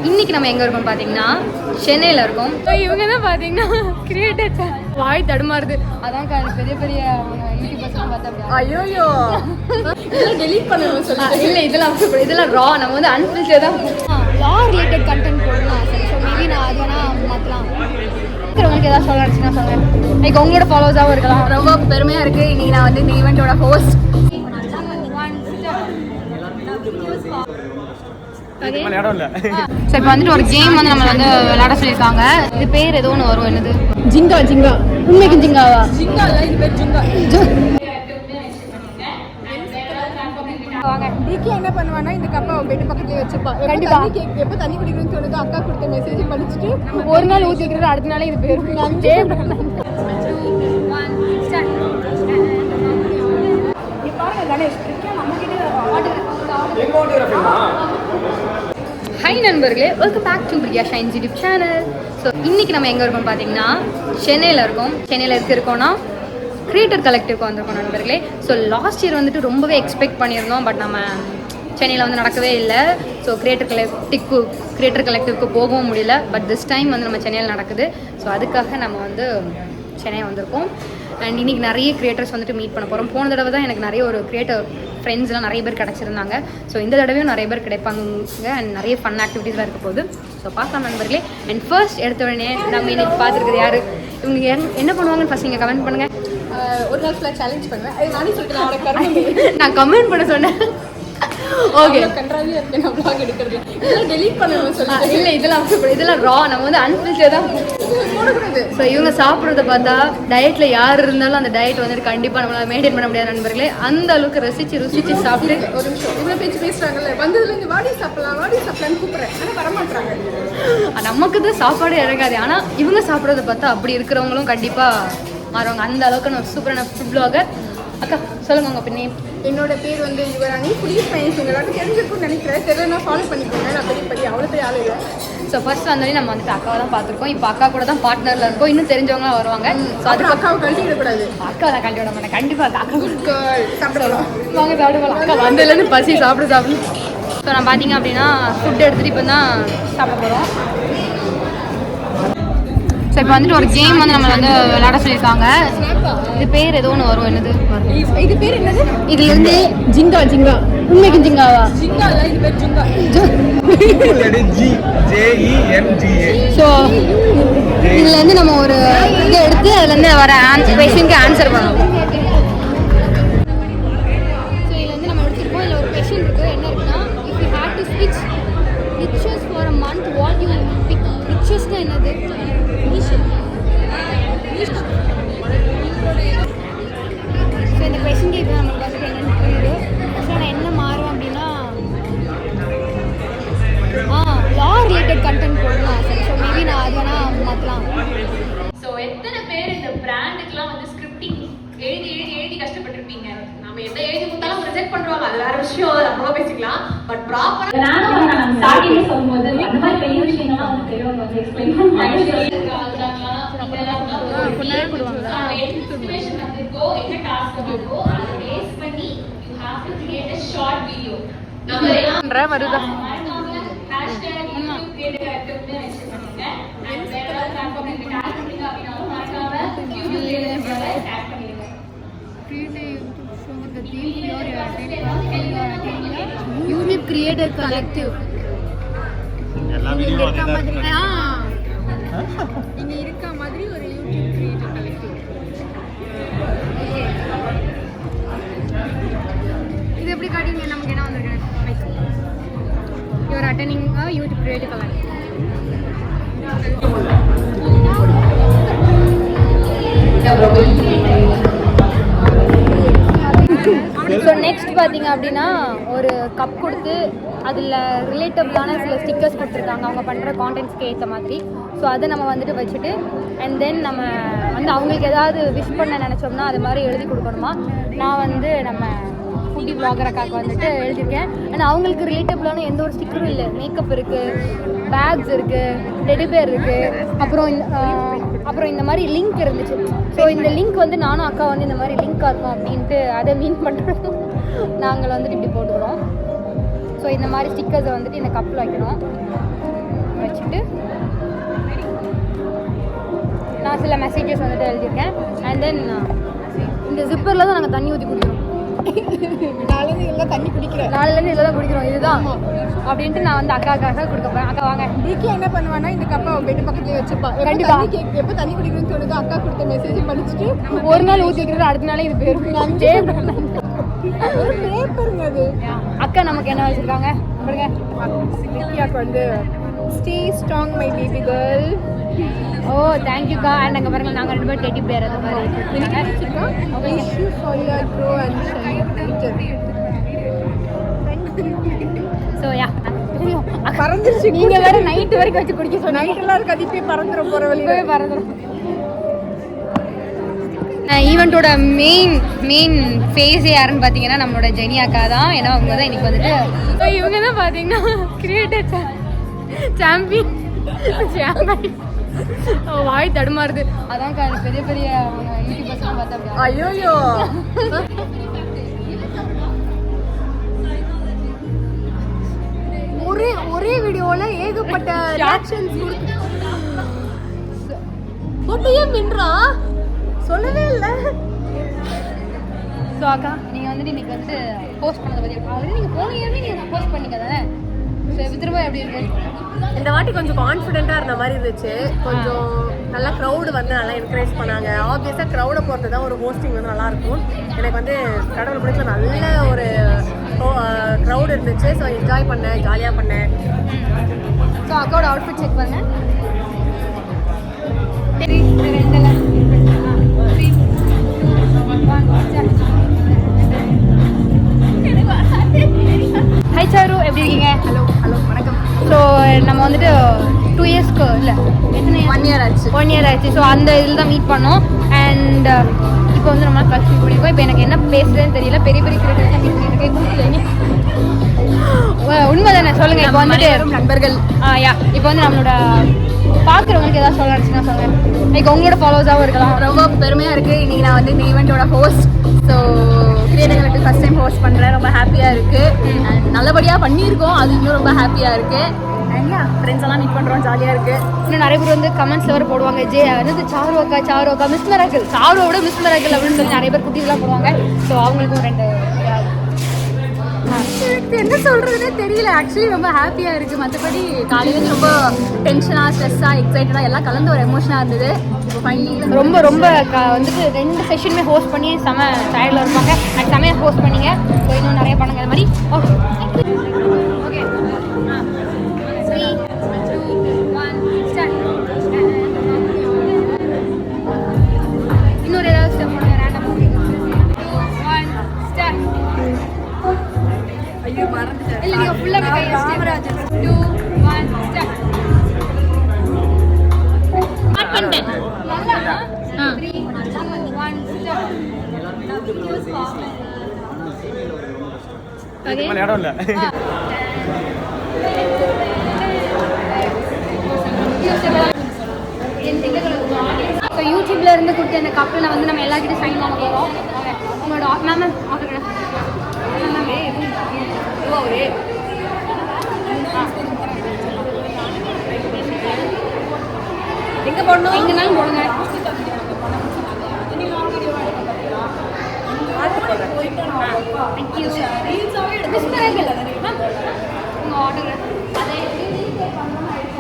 இன்னைக்கு நம்ம எங்க இருக்கோம் பாத்தீங்கன்னா சென்னையில இருக்கோம். இவங்க தான் பாத்தீங்கன்னா கிரியேட்டர்ஸ். வாய் தடுமாறுது. அதான் பெரிய பெரிய யூடியூபர்ஸ் எல்லாம் பார்த்தா ஐயோ இதெல்லாம் டெலீட் பண்ணணும் சொல்லி இல்ல இதெல்லாம் ரா. நம்ம வந்து அன்ஃபில்டர் தான் ரா ரிலேட்டட் கண்டென்ட் போடலாம். சரி ஸோ மேபி நான் அது வேணா மாற்றலாம். உங்களுக்கு ஏதாவது சொல்ல நினச்சிங்கன்னா சொல்லுங்கள். லைக் உங்களோட ஃபாலோவர்ஸாகவும் இருக்கலாம். ரொம்ப பெருமையாக இருக்குது. இன்றைக்கி நான் வந்து இந்த ஈவெண்ட்டோட ஹோஸ்ட். இப்போ வந்துட்டு ஒரு கேம் வந்து நம்ம வந்து விளையாட சொல்லியிருக்காங்க. இது பேர் ஏதோ ஒன்று வரும். என்னது? ஜிங்கா. உண்மைக்கு ஜிங்காவா? ஜிங்கா இல்லை, இது பேர் ஜிங்கா. டிகே என்ன பண்ணுவானா, இந்த கப்பை அவன் பெட்டு பக்கத்துலேயே வச்சுப்பா. கண்டிப்பா எப்போ தண்ணி குடிக்கணும்னு தோணுதோ அக்கா கொடுத்த மெசேஜ் படிச்சுட்டு ஒரு நாள் ஊற்றி வைக்கிறது, அடுத்த நாளே இது பேர் ஹை நண்பர்களே, welcome back to Priya Shines YouTube channel. So இன்றைக்கி நம்ம எங்கே இருக்கோம் பார்த்தீங்கன்னா சென்னையில் இருக்கோம். சென்னையில் இருக்கோன்னா கிரியேட்டர் கலெக்டிவ்க்கு வந்திருக்கோம் நண்பர்களே. ஸோ லாஸ்ட் இயர் வந்துட்டு ரொம்பவே எக்ஸ்பெக்ட் பண்ணியிருந்தோம். பட் நம்ம சென்னையில் வந்து நடக்கவே இல்லை. ஸோ கிரியேட்டர் கலெக்டிவ்க்கு போகவும் முடியல. பட் திஸ் டைம் வந்து நம்ம சென்னையில் நடக்குது. ஸோ அதுக்காக நம்ம வந்து சென்னை வந்திருக்கோம். அண்ட் இன்றைக்கி நிறைய கிரியேட்டர்ஸ் வந்துட்டு மீட் பண்ண போகிறோம். போன தடவை தான் எனக்கு நிறைய ஒரு கிரியேட்டர் ஃப்ரெண்ட்ஸ்லாம் நிறைய பேர் கிடச்சிருந்தாங்க. ஸோ இந்த தடவையும் நிறைய பேர் கிடைப்பாங்க. அண்ட் நிறைய ஃபன் ஆக்டிவிட்டீஸ்லாம் இருக்க போகுது. ஸோ பார்க்கலாம் நண்பர்களே. அண்ட் ஃபர்ஸ்ட் எடுத்த உடனே நம்ம இன்னைக்கு பார்த்துருக்குறது யார், இவங்க என்ன பண்ணுவாங்கன்னு ஃபர்ஸ்ட் நீங்கள் கமெண்ட் பண்ணுங்கள். ஒரு நாள் ஃபுல்லாக சேலஞ்ச் பண்ணுவேன். அது நானே சொல்லிட்டு நான் கமெண்ட் பண்ண சொன்னேன். ஓகே கன்றாவியாக இருக்கேன். நான் வ்ளாக் எடுக்கிறது இதெல்லாம் டெலீட் பண்ணணும் சொல்லி இல்லை, இதெல்லாம் ரா. நம்ம வந்து அன்ஃபில்டர் தான் போடக்கூடாது. ஸோ இவங்க சாப்பிட்றத பார்த்தா டயட்டில் யார் இருந்தாலும் அந்த டயட் வந்துட்டு கண்டிப்பாக நம்மளால் மெயின்டைன் பண்ண முடியாது நண்பர்களே. அந்த அளவுக்கு ருசிச்சு சாப்பிட்டு ஒரு நிமிஷம் இவ்வளோ பேசுகிறாங்கல்ல, வந்ததுலேருந்து வாடி சாப்பிடலான்னு கூப்பிட்றேன். ஆனால் வரமாட்டாங்க. நமக்கு தான் சாப்பாடு இறங்காது. ஆனால் இவங்க சாப்பிட்றத பார்த்தா அப்படி இருக்கிறவங்களும் கண்டிப்பாக மாறுவாங்க. அந்த அளவுக்கு நான் சூப்பரான ஃபுட் ப்ளாகர். அக்கா சொல்லுங்க உங்கள் பின்னே. என்னோட பேர் வந்து யுவராணி. புதிய சயின்ஸ் எல்லாருக்கும் தெரிஞ்சிருக்கும்னு நினைக்கிறேன். தெரியலனா ஃபாலோ பண்ணிக்கோங்க. நான் பெரிய அவ்வளோ பெரிய ஆள் இல்லை. ஸோ ஃபர்ஸ்ட் வந்தோடனே நம்ம வந்துட்டு அக்காவை தான் பார்த்துருக்கோம். இப்போ அக்கா கூட தான் பார்ட்னரில் இருக்கோம். இன்னும் தெரிஞ்சவங்களாம் வருவாங்க. ஸோ அதுக்கு அக்காவை கழட்டி விடக்கூடாது. அக்காவை தான் கழட்டி விட மாட்டேன். கண்டிப்பாக அக்கா சாப்பிடலாம். வாங்க சாப்பிடுவோம். அக்கா வந்ததுலேருந்து பசி சாப்பிடு. ஸோ நான் பார்த்தீங்க அப்படின்னா ஃபுட் எடுத்துகிட்டு இப்போ தான் சாப்பிட போகிறோம். ஸோ இப்போ வந்துட்டு ஒரு கேம் வந்து நம்ம வந்து விளையாட சொல்லியிருக்காங்க. இது பேர் ஏதோ ஒன்று வரும். என்னது? இது பேர் என்னது? இதுலேருந்து ஜிங்கா. உண்மைக்கு ஜிங்காவா? ஜிங்கா இல்லை, இது பேர் ஜிங்கா. ஸோ இதுலேருந்து நம்ம ஒரு இதை எடுத்து அதுலேருந்து வர கொஸ்டினுக்கு ஆன்சர் பண்ணணும். ஸோ இதுலேருந்து நம்ம எடுத்துருக்கோம். இதில் ஒரு கொஸ்டின் இருக்குது. என்ன இருக்குன்னா, இஃப் யூ ஹேட் டு ஸ்விட்ச் riches for a month, what you pick? ரிச்சஸ்னா என்னது? ஸோ இந்த கொஸ்டின் இப்போ நம்மளுக்கு வந்துட்டு என்னென்னு புரியுது. ஸோ நான் என்ன மாறுவேன் அப்படின்னா லா ரிலேட்டட் கண்டென்ட் போடலாம். சரி ஸோ மேபி நான் அது வேணால் மாற்றலாம். ஸோ எத்தனை பேர் இந்த பிராண்டுக்கெலாம் வந்து ஸ்கிரிப்டிங் எழுதி கஷ்டப்பட்டிருப்பீங்க? நம்ம எந்த எழுதி கொடுத்தாலும் ரிஜெக்ட் பண்ணுவாங்க. அது வேற விஷயம், அது அப்புறமா பேசிக்கலாம். பட் ப்ராப்பரா நான் ஸ்டார்டிங்ல சொல்லும்போது அந்த மாதிரி பெரிய விஷயங்கள்லாம் வந்து பெரியவங்க வந்து எக்ஸ்பிளைன் பண்ணுவாங்க. சிச்சுவேஷன் வந்துக்கோ, என்ன டாஸ்க் வந்துக்கோ, அதை பேஸ் பண்ணி you have to create a short video. நம்ம என்ன வருதா #YouTube கிரியேட்டர் ஆக்டிவிட்டி வெச்சு பண்ணுங்க. அண்ட் வேற ஏதாவது பிளாட்ஃபார்ம்ல டாஸ்க் பண்ணுங்க அப்படினா மறக்காம YouTube கிரியேட்டரை டாக் பண்ணிடுங்க. YouTube creator collective. எல்லா வீடியோவும் அதே தான் இருக்கு. இங்க இருக்க மாதிரி ஒரு யூடியூப் கிரியேட்டர் கலெக்டிவ். இது எப்படி காட்டுவீங்க? நமக்கு என்ன வந்திருக்கு? You're attending a YouTube creator collective. So next பார்த்தீங்க அப்படின்னா ஒரு கப் கொடுத்து அதில் ரிலேட்டபிளான சில ஸ்டிக்கர்ஸ் கொடுத்துருக்காங்க அவங்க பண்ணுற கான்டென்ட்ஸ்க்கு ஏற்ற மாதிரி. ஸோ அதை நம்ம வந்துட்டு வச்சுட்டு அண்ட் தென் நம்ம வந்து அவங்களுக்கு ஏதாவது விஷ் பண்ண நினச்சோம்னா அது மாதிரி எழுதி கொடுக்கணுமா. நான் வந்து நம்ம ஃபுட்டி ப்ளாகர் அக்காவுக்கு வந்துட்டு எழுதியிருக்கேன். அண்ட் அவங்களுக்கு ரிலேட்டபிளான எந்த ஒரு ஸ்டிக்கரும் இல்லை. மேக்கப் இருக்குது, பேக்ஸ் இருக்குது, டெடிபேர் இருக்குது, அப்புறம் இந்த மாதிரி லிங்க் இருந்துச்சு. ஸோ இந்த லிங்க் வந்து நானும் அக்கா வந்து இந்த மாதிரி லிங்காக இருக்கும் அப்படின்ட்டு அதை மீன் பண்ணுறோம். நாங்கள் வந்துட்டு இப்படி போட்டுக்கிறோம். ஸோ இந்த மாதிரி ஸ்டிக்கர்ஸை வந்துட்டு இந்த கப்பில் வைக்கணும். நான் சில மெசேஜஸ் வந்துட்டு எழுதியிருக்கேன். அண்ட் தென் இந்த ஜிப்பரில் தான் நாங்கள் தண்ணி ஊற்றி குடிக்கிறோம். நாளைக்கு எல்லாம் தண்ணி குடிக்கிறேன். நாளையிலேருந்து இதில் தான் குடிக்கிறோம். இதுதான் அப்படின்ட்டு நான் வந்து அக்காக்காக கொடுக்க போகிறேன். அக்கா வாங்க. டிகே என்ன பண்ணுவானா இந்த கப்பை பெட்டு பக்கத்துலேயே வச்சுப்பா. கண்டிப்பா. எப்போ தண்ணி குடிக்கணும்னு தோணுதோ அக்கா கொடுத்த மெசேஜ் படிச்சுட்டு ஒரு நாள் ஊற்றி வைக்கிறது, அடுத்த நாளே இது போயிருக்கும். பேப்பருங்க அது. அக்கா நமக்கு என்ன வச்சுருக்காங்க பாருங்க. நித்யாக்கு வந்து stay strong my baby girl. ஓ தேங்க்யூக்கா. அண்ட் அங்கே பாருங்க நாங்கள் 2 பேர் டெட்டி பேர் அது மாதிரி ஸோ யா தெரியும். பறந்துருச்சு. நீங்கள் வேறு நைட்டு வரைக்கும் வச்சு குடிக்க சொன்னீங்க. நைட்டெல்லாம் கதிப்பே பறந்துடும் போகிற வழியே பறந்துடும். ஈவெண்ட்டோட மெயின் ஃபேஸ் யாருன்னு பார்த்தீங்கன்னா நம்மளோட ஜெனி அக்கா தான். ஏன்னா அவங்க தான் இன்னைக்கு வந்துட்டு இவங்க தான் பார்த்தீங்கன்னா கிரியேட்டர் சாம்பியன். வாய் தடுமாறுது. அதான் பெரிய பெரிய யூடியூபர்ஸ்லாம் பார்த்தா ஐயோயோ ஒரே வீடியோல ஏகப்பட்ட ரியாக்ஷன்ஸ் போட்டியே மின்றா சொல்லவே இல்லை. ஸோ அக்கா நீங்கள் வந்துட்டு இன்னைக்கு வந்துட்டு போஸ்ட் பண்ணதை பற்றி ஆல்ரெடி நீங்கள் போன இயர்மே நீங்கள் போஸ்ட் பண்ணிங்க தானே. ஸோ திரும்ப எப்படி இருக்கு? இந்த வாட்டி கொஞ்சம் கான்ஃபிடென்ட்டாக இருந்த மாதிரி இருந்துச்சு. கொஞ்சம் நல்லா க்ரௌடு வந்து நல்லா என்கரேஜ் பண்ணாங்க. ஆப்வியஸாக க்ரௌடை பொறுத்து தான் ஒரு ஹோஸ்டிங் வந்து நல்லாயிருக்கும். எனக்கு வந்து கடவுள் பிடிச்ச நல்ல ஒரு க்ரௌடு இருந்துச்சு. ஸோ என்ஜாய் பண்ணேன், ஜாலியாக பண்ணேன். ஸோ அக்காவோட அவுட்ஃபிட் செக் பண்ணுங்க. ஹை சாரு, எப்படி இருக்கீங்க? ஹலோ வணக்கம். ஸோ நம்ம வந்துட்டு 2 இயர்ஸ்க்கு இல்லை எத்தனை 1 year ஆச்சு. 1 year ஆச்சு. ஸோ அந்த இதில் தான் மீட் பண்ணோம். அண்ட் இப்போ வந்து நம்ம ஃபர்ஸ்ட் மீட் பண்ணியிருக்கோம். இப்போ எனக்கு என்ன பேசுறதுன்னு தெரியல. பெரிய பெரிய கிரிக்கெட் மீட் பண்ணியிருக்கேன். உண்மை தானே சொல்லுங்கள். இப்போ வந்துட்டு நண்பர்கள் யா இப்போ வந்து நம்மளோட பார்க்குறவங்களுக்கு ஏதாவது சொல்ல நினச்சிங்கன்னா சொல்லுங்கள். லைக் உங்களோட ஃபாலோவர்ஸாகவும் இருக்கலாம். ரொம்ப பெருமையாக இருக்குது. இன்றைக்கி நான் வந்து இந்த ஈவெண்ட்டோட ஹோஸ்ட். ஸோ கிரியேட்டர்களுக்கு ஃபஸ்ட் டைம் ஹோஸ்ட் பண்ணுறேன். ரொம்ப ஹாப்பியாக இருக்குது. அண்ட் நல்லபடியாக பண்ணியிருக்கோம். அது இன்னும் ரொம்ப ஹாப்பியாக இருக்குது. அண்ட் யா ஃப்ரெண்ட்ஸ் எல்லாம் மீட் பண்ணுறோம். ஜாலியாக இருக்குது. இன்னும் நிறைய பேர் வந்து கமெண்ட்ஸில் வர போடுவாங்க. என்னது சாரு அக்கா மிஸ் மெராக்கிள், சாரோட மிஸ் மெராக்கிள் அப்படின்னு சொல்லி நிறைய பேர் குட்டிலாம் போடுவாங்க. ஸோ அவங்களுக்கும் 2 எனக்கு என்ன சொல்கிறதுனே தெரியல. ஆக்சுவலி ரொம்ப ஹாப்பியாக இருக்குது. மற்றபடி காலையிலேருந்து ரொம்ப டென்ஷனாக, ஸ்ட்ரெஸ்ஸாக, எக்ஸைட்டடாக எல்லாம் கலந்து ஒரு எமோஷனாக இருந்தது. இப்போ ஃபைனலி ரொம்ப வந்துட்டு 2 செஷனுமே ஹோஸ்ட் பண்ணி செம டயர்டில் இருப்பாங்க. அண்ட் செமையாக ஹோஸ்ட் பண்ணீங்க. ஸோ இன்னும் நிறைய பண்ணுங்க அது மாதிரி. Okay okay 3 2 1 start. இன்னொரு ஏதாவது ஸ்டெப் பண்ணுங்க. Random 1 start. ஐயோ மறந்துட்டேன். இல்லை நீங்கள் ஃபுல்லாக காமராஜர் 2 1 ஸ்டார்ட். ஸ்டார்ட் பண்ணிட்டேன். 3 2 1 ஸ்டார்ட். ஓகே இடம் இல்லை. ஸோ யூடியூப்ல இருந்து கொடுத்த அந்த கப்பில் வந்து நம்ம எல்லாருக்கிட்டையும் சைன் பண்ண போகிறோம். உங்களோட மேம் ஆட்டோகிராஃப் எங்கே போடணும்? எங்கேனாலும் போடுங்க. தேங்க்யூ. மிஸ் மெராக்கிள் மேம் உங்கள் ஆட்டோகிராஃப் அதே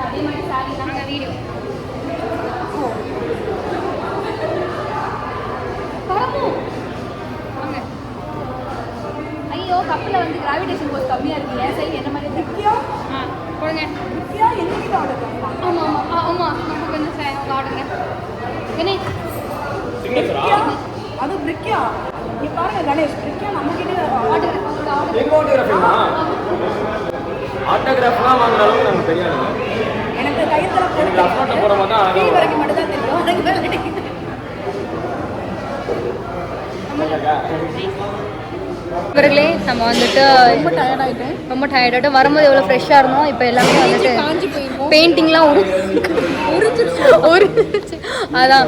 அதே மாதிரி சாரி நாங்கள் வீடியோ ஐயோ கப்பில் வந்து கிராவிடேஷன் ஃபோர்ஸ் கம்மியாக இருக்கு. என் சைடு என்ன மாதிரி இருக்கு? கொடுங்க. ஆமாம் ஆமாம் நமக்கு கொஞ்சம் ஆடுங்க. என்ன அது பிரிக்கியா? நீ பாருங்க கணேஷ், பிரிக்கியா நம்மகிட்ட ஆட்டோகிராஃப்லாம் வாங்குற அளவுக்கு நமக்கு தெரியாது. எனக்கு கையத்துல போட மாட்டோம். வரைக்கும் மட்டும் தான் தெரியும். இவர்களே நம்ம வந்துட்டு ரொம்ப டயர்டாயிட்டேன். ரொம்ப டயர்டாகிட்டு வரும்போது எவ்வளோ ஃப்ரெஷ்ஷாக இருந்தோம். இப்போ எல்லாமே வந்துட்டு காஞ்சி போயிருக்கோம். பெயிண்டிங்லாம் உரிச்சிருச்சு. அதான்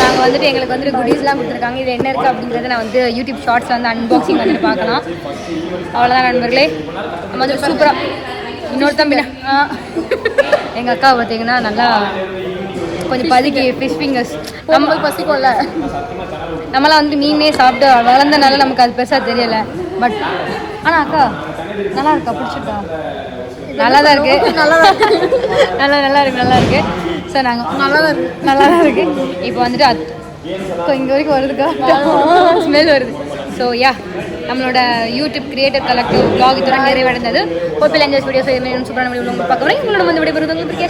நாங்கள் வந்துட்டு எங்களுக்கு வந்துட்டு குட்டீஸ்லாம் கொடுத்துருக்காங்க. இது என்ன இருக்குது அப்படிங்கிறத நான் வந்து யூடியூப் ஷார்ட்ஸில் வந்து அன்பாக்சிங் வந்துட்டு பார்க்கலாம். அவ்வளோதான் நண்பர்களே. நம்ம வந்து சூப்பராக இன்னொரு தம்பி எங்கள் அக்கா பார்த்தீங்கன்னா நல்லா கொஞ்சம் பதுக்கி ஃபிஷ் ஃபிங்கர்ஸ் நம்ம பசிக்கும்ல. நம்மளாம் வந்து மீனே சாப்பிட்டு வளர்ந்தனால நமக்கு அது பெருசாக தெரியல. பட் ஆனால் அக்கா நல்லா இருக்கா, பிடிச்சிருக்கா? நல்லா தான் இருக்கு, நல்லா இருக்கு. ஸோ நாங்கள் நல்லா தான் இருக்கு. இப்போ வந்துட்டு இங்கே வரைக்கும் வருதுக்கா, ஸ்மெல் வருது. ஸோ யா, நம்மளோட யூடியூப் கிரியேட்டர் கலெக்டிவ் vlog இத்துடன் நிறைவடைந்தது. ஹோப்பில் என்ஜாய்ஸ் வீடியோஸ் சூப்பரான வீடியோ உங்களுக்கு பார்க்க வரேன். உங்களோட வந்து விடைபெறுவது உங்களுக்கு